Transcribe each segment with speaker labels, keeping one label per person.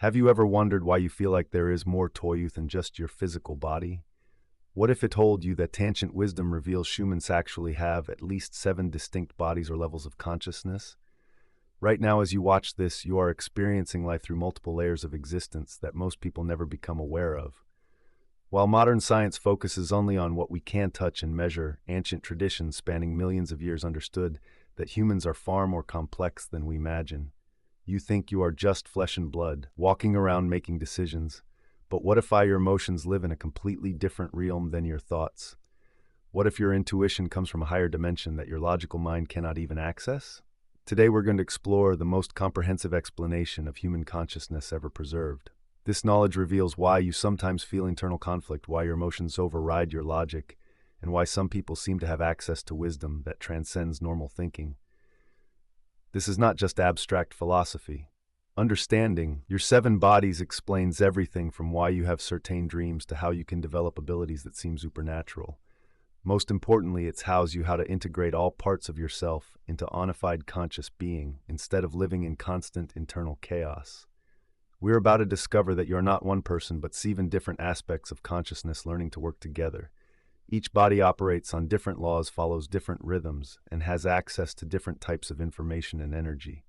Speaker 1: Have you ever wondered why you feel like there is more to you than just your physical body? What if it told you that tangent wisdom reveals humans actually have at least 7 distinct bodies or levels of consciousness? Right now, as you watch this, you are experiencing life through multiple layers of existence that most people never become aware of. While modern science focuses only on what we can touch and measure, ancient traditions spanning millions of years understood that humans are far more complex than we imagine. You think you are just flesh and blood, walking around making decisions. But what if your emotions live in a completely different realm than your thoughts? What if your intuition comes from a higher dimension that your logical mind cannot even access? Today we're going to explore the most comprehensive explanation of human consciousness ever preserved. This knowledge reveals why you sometimes feel internal conflict, why your emotions override your logic, and why some people seem to have access to wisdom that transcends normal thinking. This is not just abstract philosophy. Understanding your 7 bodies explains everything from why you have certain dreams to how you can develop abilities that seem supernatural. Most importantly, it tells you how to integrate all parts of yourself into unified conscious being instead of living in constant internal chaos. We're about to discover that you're not one person but 7 different aspects of consciousness learning to work together. Each body operates on different laws, follows different rhythms, and has access to different types of information and energy.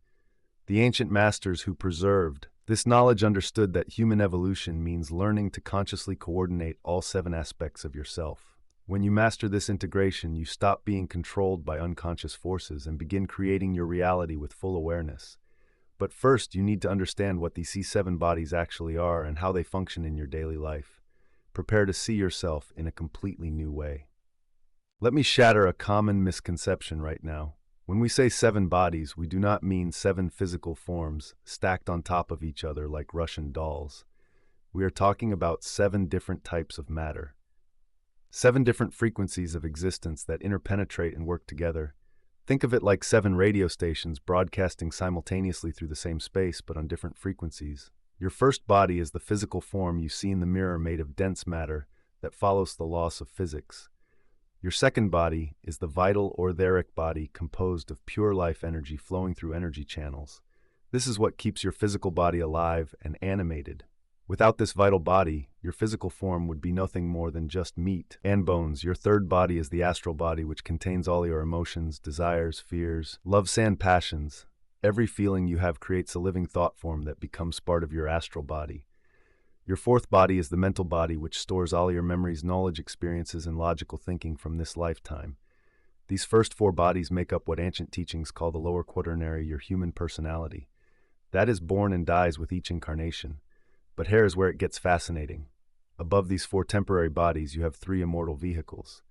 Speaker 1: The ancient masters who preserved this knowledge understood that human evolution means learning to consciously coordinate all 7 aspects of yourself. When you master this integration, you stop being controlled by unconscious forces and begin creating your reality with full awareness. But first, you need to understand what these C7 bodies actually are and how they function in your daily life. Prepare to see yourself in a completely new way. Let me shatter a common misconception right now. When we say 7 bodies, we do not mean 7 physical forms stacked on top of each other like Russian dolls. We are talking about 7 different types of matter. 7 different frequencies of existence that interpenetrate and work together. Think of it like 7 radio stations broadcasting simultaneously through the same space but on different frequencies. Your first body is the physical form you see in the mirror made of dense matter that follows the laws of physics. Your second body is the vital or etheric body composed of pure life energy flowing through energy channels. This is what keeps your physical body alive and animated. Without this vital body, your physical form would be nothing more than just meat and bones. Your third body is the astral body, which contains all your emotions, desires, fears, loves, and passions. Every feeling you have creates a living thought form that becomes part of your astral body. Your fourth body is the mental body, which stores all your memories, knowledge, experiences, and logical thinking from this lifetime. These first 4 bodies make up what ancient teachings call the lower quaternary, your human personality. That is born and dies with each incarnation. But here is where it gets fascinating. Above these 4 temporary bodies, you have 3 immortal vehicles.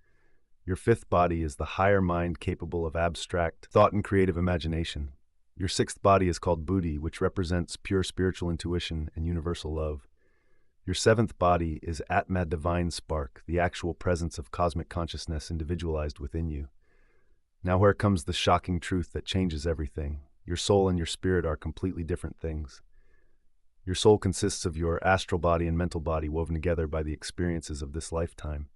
Speaker 1: Your 5th body is the higher mind capable of abstract thought and creative imagination. Your 6th body is called Buddhi, which represents pure spiritual intuition and universal love. Your 7th body is Atma, divine spark, the actual presence of cosmic consciousness individualized within you. Now here comes the shocking truth that changes everything. Your soul and your spirit are completely different things. Your soul consists of your astral body and mental body woven together by the experiences of this lifetime.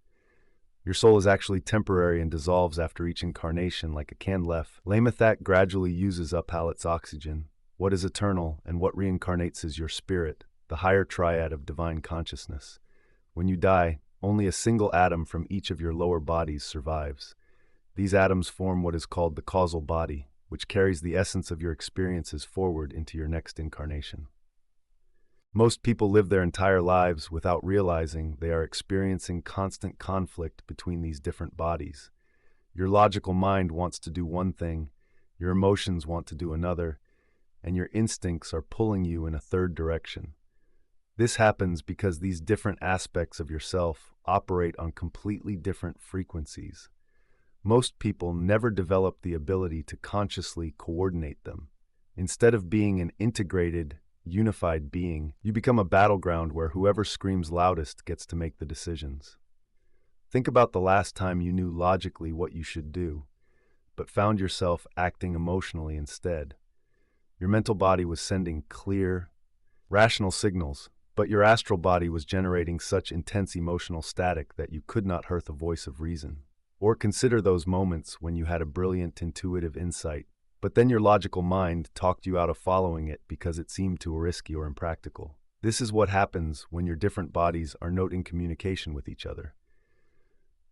Speaker 1: Your soul is actually temporary and dissolves after each incarnation like a candle. Lamethak gradually uses up all its oxygen. What is eternal and what reincarnates is your spirit, the higher triad of divine consciousness. When you die, only a single atom from each of your lower bodies survives. These atoms form what is called the causal body, which carries the essence of your experiences forward into your next incarnation. Most people live their entire lives without realizing they are experiencing constant conflict between these different bodies. Your logical mind wants to do one thing, your emotions want to do another, and your instincts are pulling you in a third direction. This happens because these different aspects of yourself operate on completely different frequencies. Most people never develop the ability to consciously coordinate them. Instead of being an integrated, unified being, you become a battleground where whoever screams loudest gets to make the decisions. Think about the last time you knew logically what you should do, but found yourself acting emotionally instead. Your mental body was sending clear, rational signals, but your astral body was generating such intense emotional static that you could not hear the voice of reason. Or consider those moments when you had a brilliant intuitive insight, But then your logical mind talked you out of following it because it seemed too risky or impractical. This is what happens when your different bodies are not in communication with each other.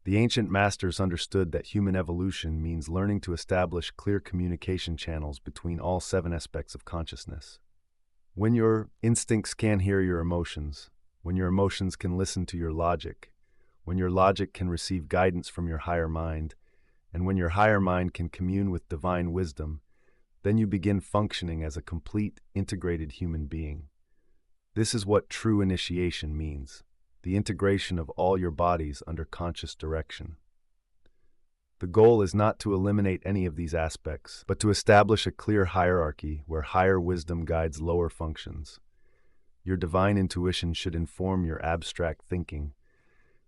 Speaker 1: The ancient masters understood that human evolution means learning to establish clear communication channels between all 7 aspects of consciousness. When your instincts can hear your emotions, when your emotions can listen to your logic, when your logic can receive guidance from your higher mind, and when your higher mind can commune with divine wisdom, then you begin functioning as a complete, integrated human being. This is what true initiation means, the integration of all your bodies under conscious direction. The goal is not to eliminate any of these aspects, but to establish a clear hierarchy where higher wisdom guides lower functions. Your divine intuition should inform your abstract thinking,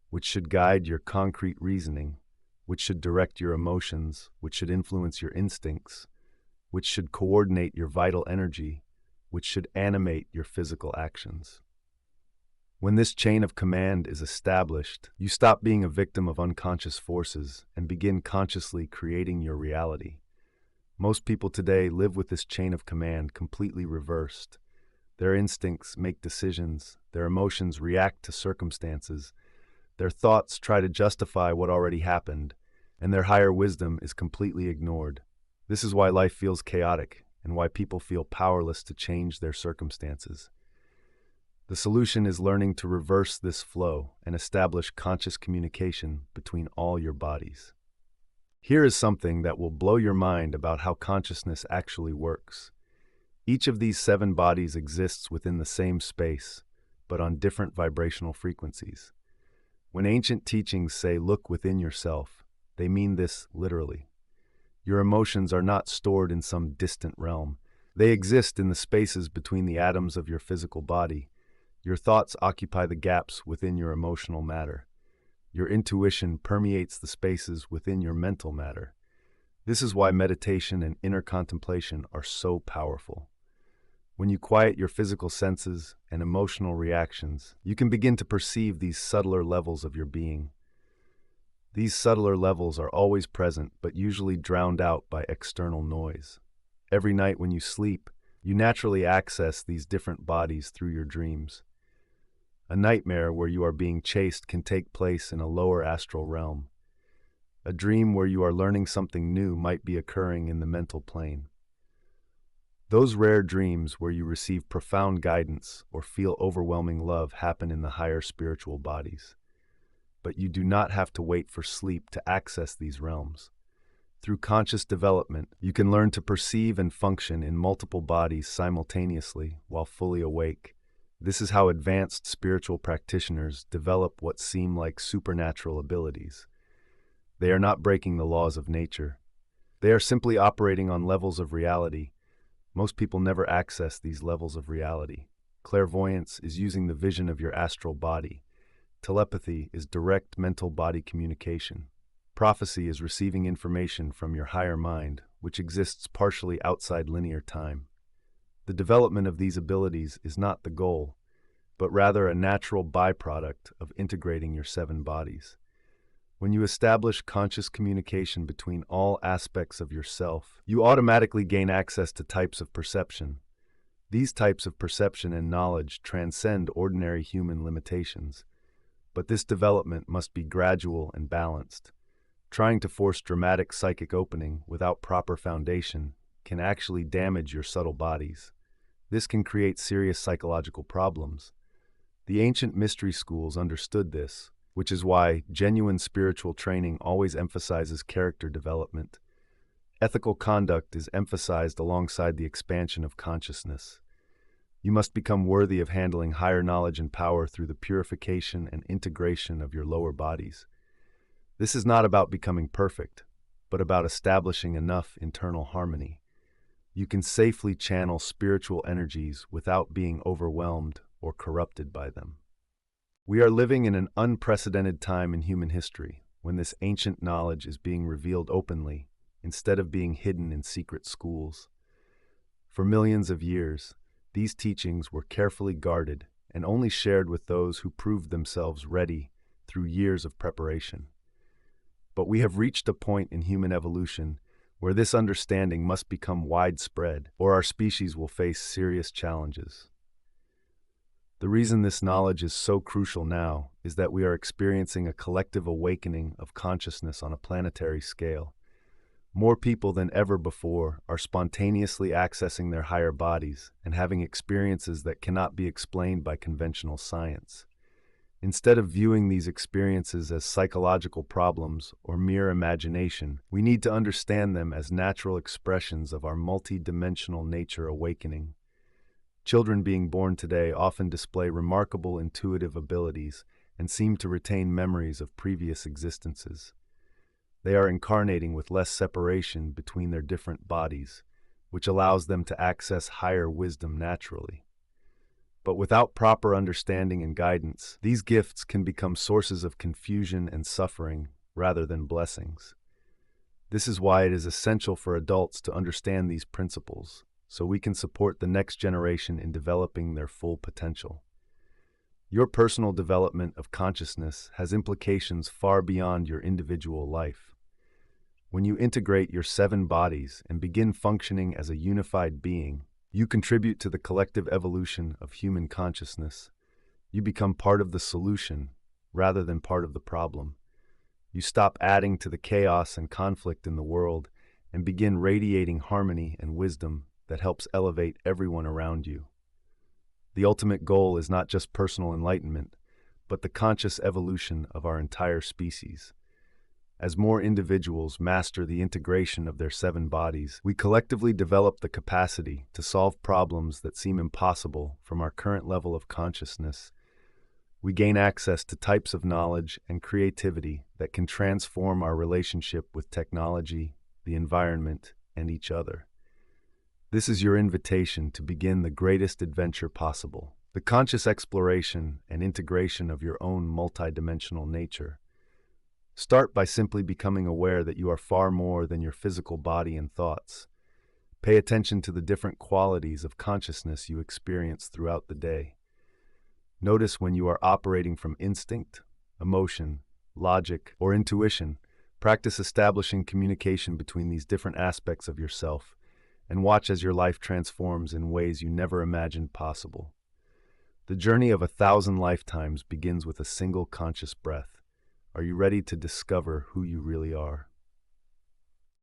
Speaker 1: which should guide your concrete reasoning, which should direct your emotions, which should influence your instincts, which should coordinate your vital energy, which should animate your physical actions. When this chain of command is established, you stop being a victim of unconscious forces and begin consciously creating your reality. Most people today live with this chain of command completely reversed. Their instincts make decisions, their emotions react to circumstances, their thoughts try to justify what already happened, and their higher wisdom is completely ignored. This is why life feels chaotic and why people feel powerless to change their circumstances. The solution is learning to reverse this flow and establish conscious communication between all your bodies. Here is something that will blow your mind about how consciousness actually works. Each of these 7 bodies exists within the same space, but on different vibrational frequencies. When ancient teachings say look within yourself, they mean this literally. Your emotions are not stored in some distant realm. They exist in the spaces between the atoms of your physical body. Your thoughts occupy the gaps within your emotional matter. Your intuition permeates the spaces within your mental matter. This is why meditation and inner contemplation are so powerful. When you quiet your physical senses and emotional reactions, you can begin to perceive these subtler levels of your being. These subtler levels are always present, but usually drowned out by external noise. Every night when you sleep, you naturally access these different bodies through your dreams. A nightmare where you are being chased can take place in a lower astral realm. A dream where you are learning something new might be occurring in the mental plane. Those rare dreams where you receive profound guidance or feel overwhelming love happen in the higher spiritual bodies. But you do not have to wait for sleep to access these realms. Through conscious development, you can learn to perceive and function in multiple bodies simultaneously while fully awake. This is how advanced spiritual practitioners develop what seem like supernatural abilities. They are not breaking the laws of nature. They are simply operating on levels of reality. Most people never access these levels of reality. Clairvoyance is using the vision of your astral body. Telepathy is direct mental-body communication. Prophecy is receiving information from your higher mind, which exists partially outside linear time. The development of these abilities is not the goal, but rather a natural byproduct of integrating your 7 bodies. When you establish conscious communication between all aspects of yourself, you automatically gain access to types of perception. These types of perception and knowledge transcend ordinary human limitations. But this development must be gradual and balanced. Trying to force dramatic psychic opening without proper foundation can actually damage your subtle bodies. This can create serious psychological problems. The ancient mystery schools understood this, which is why genuine spiritual training always emphasizes character development. Ethical conduct is emphasized alongside the expansion of consciousness. You must become worthy of handling higher knowledge and power through the purification and integration of your lower bodies. This is not about becoming perfect, but about establishing enough internal harmony. You can safely channel spiritual energies without being overwhelmed or corrupted by them. We are living in an unprecedented time in human history when this ancient knowledge is being revealed openly instead of being hidden in secret schools. For millions of years, these teachings were carefully guarded and only shared with those who proved themselves ready through years of preparation. But we have reached a point in human evolution where this understanding must become widespread, or our species will face serious challenges. The reason this knowledge is so crucial now is that we are experiencing a collective awakening of consciousness on a planetary scale. More people than ever before are spontaneously accessing their higher bodies and having experiences that cannot be explained by conventional science. Instead of viewing these experiences as psychological problems or mere imagination, we need to understand them as natural expressions of our multi-dimensional nature awakening. Children being born today often display remarkable intuitive abilities and seem to retain memories of previous existences. They are incarnating with less separation between their different bodies, which allows them to access higher wisdom naturally. But without proper understanding and guidance, these gifts can become sources of confusion and suffering rather than blessings. This is why it is essential for adults to understand these principles, so we can support the next generation in developing their full potential. Your personal development of consciousness has implications far beyond your individual life. When you integrate your 7 bodies and begin functioning as a unified being, you contribute to the collective evolution of human consciousness. You become part of the solution rather than part of the problem. You stop adding to the chaos and conflict in the world and begin radiating harmony and wisdom that helps elevate everyone around you. The ultimate goal is not just personal enlightenment, but the conscious evolution of our entire species. As more individuals master the integration of their 7 bodies, we collectively develop the capacity to solve problems that seem impossible from our current level of consciousness. We gain access to types of knowledge and creativity that can transform our relationship with technology, the environment, and each other. This is your invitation to begin the greatest adventure possible, the conscious exploration and integration of your own multidimensional nature. Start by simply becoming aware that you are far more than your physical body and thoughts. Pay attention to the different qualities of consciousness you experience throughout the day. Notice when you are operating from instinct, emotion, logic, or intuition. Practice establishing communication between these different aspects of yourself, and watch as your life transforms in ways you never imagined possible. The journey of 1,000 lifetimes begins with a single conscious breath. Are you ready to discover who you really are?